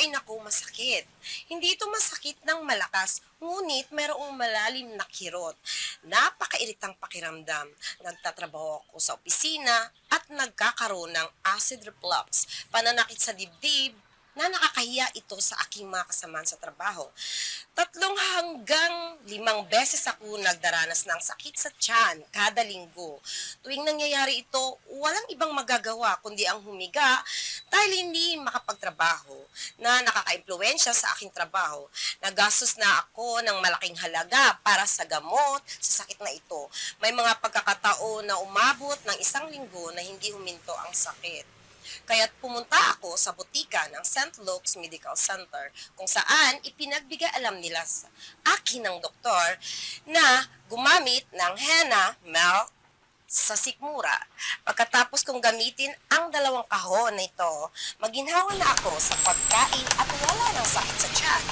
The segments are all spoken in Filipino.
ay naku masakit. Hindi ito masakit ng malakas, ngunit mayroong malalim na kirot. Napakairitang pakiramdam. Nagtatrabaho ako sa opisina at nagkakaroon ng acid reflux, pananakit sa dibdib, na nakakahiya ito sa aking mga kasamahan sa trabaho. 3 hanggang 5 beses ako nagdaranas ng sakit sa tiyan kada linggo. Tuwing nangyayari ito, walang ibang magagawa kundi ang humiga dahil hindi makapagtrabaho na nakakaimpluwensya sa aking trabaho. Nagastos na ako ng malaking halaga para sa gamot sa sakit na ito. May mga pagkakataon na umabot ng 1 linggo na hindi huminto ang sakit. Kaya't pumunta ako sa butika ng St. Luke's Medical Center kung saan ipinagbigay alam nila sa akin ng doktor na gumamit ng henna milk sa sikmura. Pagkatapos kong gamitin ang 2 kahon na ito, maginhawa na ako sa pagkain at wala ng sakit sa tiyan.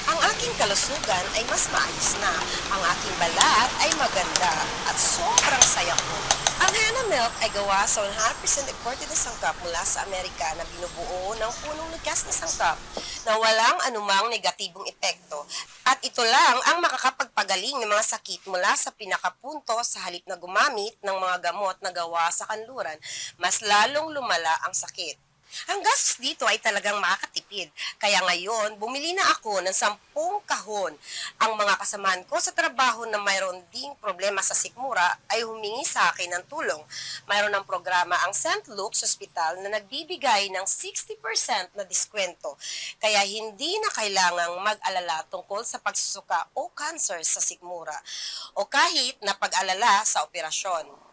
Ang aking kalusugan ay mas maayos na, ang aking balat ay maganda at sobrang saya ko. Ang henna milk ay gawa sa 100% imported na sangkap mula sa Amerika na binubuo ng punong likas na sangkap na walang anumang negatibong epekto. At ito lang ang makakapagpagaling ng mga sakit mula sa pinakapunto sa halip na gumamit ng mga gamot na gawa sa kanluran, mas lalong lumala ang sakit. Ang gastos dito ay talagang makakatipid. Kaya ngayon, bumili na ako ng 10 kahon. Ang mga kasamahan ko sa trabaho na mayroon ding problema sa sikmura ay humingi sa akin ng tulong. Mayroon ng programa ang St. Luke's Hospital na nagbibigay ng 60% na diskwento. Kaya hindi na kailangang mag-alala tungkol sa pagsusuka o cancer sa sikmura o kahit na pag-alala sa operasyon.